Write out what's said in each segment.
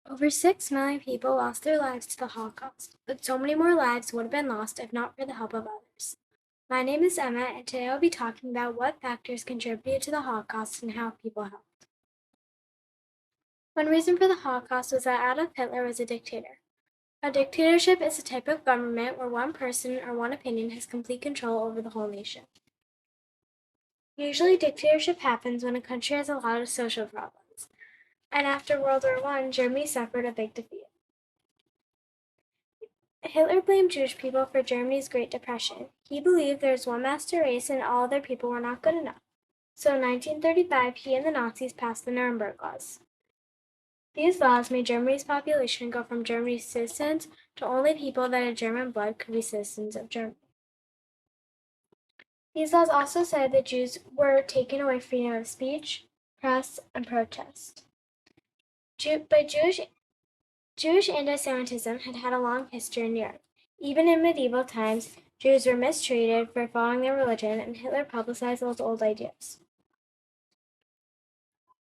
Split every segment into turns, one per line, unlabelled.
Over 6 million people lost their lives to the Holocaust, but so many more lives would have been lost if not for the help of others. My name is Emma, and today I'll be talking about what factors contributed to the Holocaust and how people helped. One reason for the Holocaust was that Adolf Hitler was a dictator. A dictatorship is a type of government where one person or one opinion has complete control over the whole nation. Usually, dictatorship happens when a country has a lot of social problems, and after World War I, Germany suffered a big defeat. Hitler blamed Jewish people for Germany's Great Depression. He believed there was one master race and all other people were not good enough. So in 1935, he and the Nazis passed the Nuremberg Laws. These laws made Germany's population go from Germany's citizens to only people that had German blood could be citizens of Germany. These laws also said that Jews were taken away freedom of speech, press, and protest. But Jewish anti-Semitism had a long history in Europe. Even in medieval times, Jews were mistreated for following their religion, and Hitler publicized those old ideas.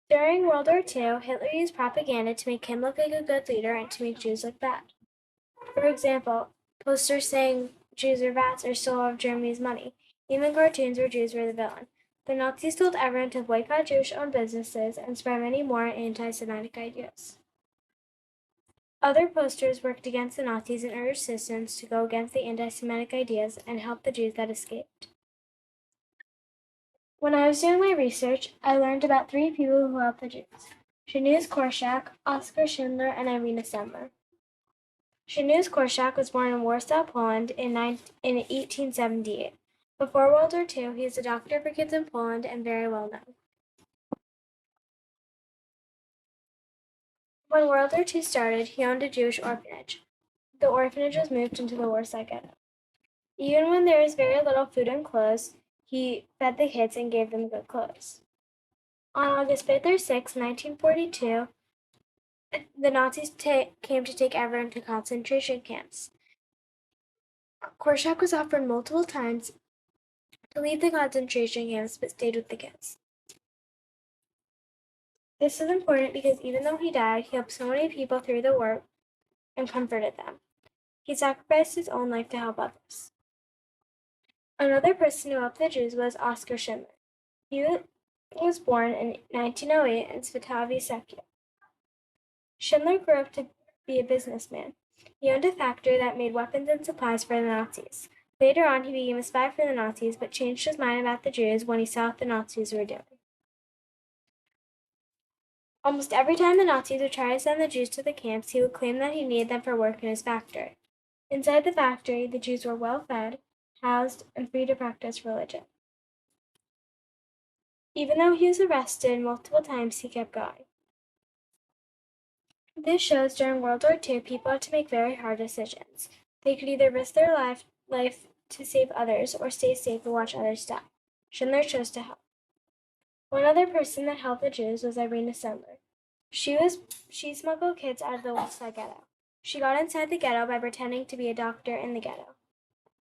During World War II, Hitler used propaganda to make him look like a good leader and to make Jews look bad. For example, posters saying Jews are rats or stole all of Germany's money, even cartoons where Jews were the villain. The Nazis told everyone to boycott Jewish-owned businesses and spread many more anti-Semitic ideas. Other posters worked against the Nazis and urged citizens to go against the anti-Semitic ideas and help the Jews that escaped. When I was doing my research, I learned about 3 people who helped the Jews: Janusz Korczak, Oskar Schindler, and Irina Sendler. Janusz Korczak was born in Warsaw, Poland in 1878. Before World War II, he was a doctor for kids in Poland and very well known. When World War II started, he owned a Jewish orphanage. The orphanage was moved into the Warsaw Ghetto. Even when there was very little food and clothes, he fed the kids and gave them good clothes. On August 5th or 6th, 1942, the Nazis came to take everyone to concentration camps. Korczak was offered multiple times to leave the concentration camps but stayed with the kids. This is important because even though he died, he helped so many people through the war and comforted them. He sacrificed his own life to help others. Another person who helped the Jews was Oskar Schindler. He was born in 1908 in Svitavy Sekia. Schindler grew up to be a businessman. He owned a factory that made weapons and supplies for the Nazis. Later on, he became a spy for the Nazis, but changed his mind about the Jews when he saw what the Nazis were doing. Almost every time the Nazis would try to send the Jews to the camps, he would claim that he needed them for work in his factory. Inside the factory, the Jews were well fed, housed, and free to practice religion. Even though he was arrested multiple times, he kept going. This shows during World War II, people had to make very hard decisions. They could either risk their life to save others or stay safe and watch others die. Schindler chose to help. One other person that helped the Jews was Irina Sendler. She smuggled kids out of the Warsaw Ghetto. She got inside the ghetto by pretending to be a doctor in the ghetto.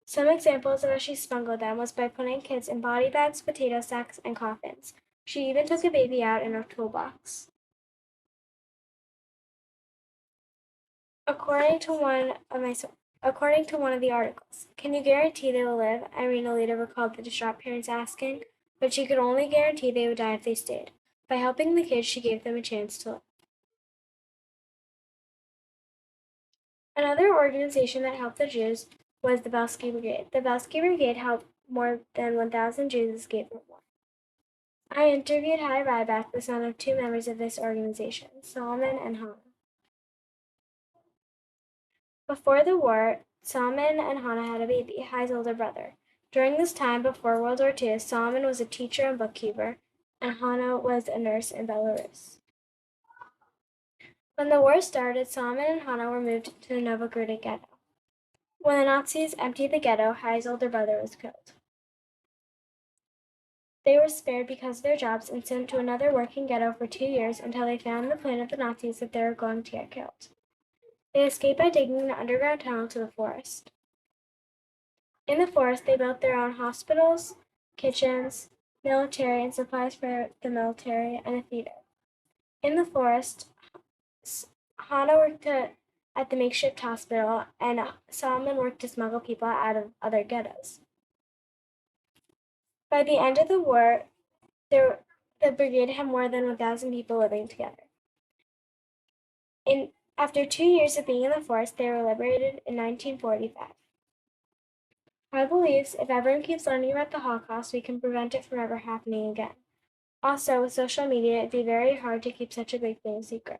Some examples of how she smuggled them was by putting kids in body bags, potato sacks, and coffins. She even took a baby out in a toolbox. According to one of the articles, "Can you guarantee they will live?" Irina later recalled the distraught parents asking, but she could only guarantee they would die if they stayed. By helping the kids, she gave them a chance to live. Another organization that helped the Jews was the Belsky Brigade. The Belsky Brigade helped more than 1,000 Jews escape from war. I interviewed Hai Ryback, the son of 2 members of this organization, Solomon and Hannah. Before the war, Solomon and Hannah had a baby, Hai's older brother. During this time, before World War II, Solomon was a teacher and bookkeeper, and Hannah was a nurse in Belarus. When the war started, Solomon and Hannah were moved to the Novograd ghetto. When the Nazis emptied the ghetto, Hai's older brother was killed. They were spared because of their jobs and sent to another working ghetto for 2 years until they found the plan of the Nazis that they were going to get killed. They escaped by digging an underground tunnel to the forest. In the forest, they built their own hospitals, kitchens, military and supplies for the military, and a theater. In the forest, Hannah worked at the makeshift hospital, and Solomon worked to smuggle people out of other ghettos. By the end of the war, the brigade had more than 1,000 people living together. After 2 years of being in the force, they were liberated in 1945. I believe if everyone keeps learning about the Holocaust, we can prevent it from ever happening again. Also, with social media, it'd be very hard to keep such a big thing a secret.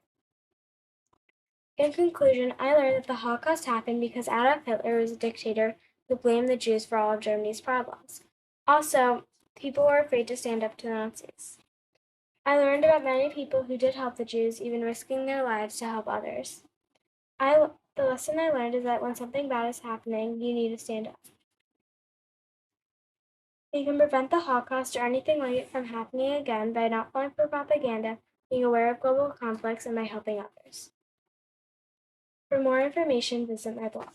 In conclusion, I learned that the Holocaust happened because Adolf Hitler was a dictator who blamed the Jews for all of Germany's problems. Also, people were afraid to stand up to the Nazis. I learned about many people who did help the Jews, even risking their lives to help others. The lesson I learned is that when something bad is happening, you need to stand up. We can prevent the Holocaust or anything like it from happening again by not falling for propaganda, being aware of global conflicts, and by helping others. For more information, visit my blog.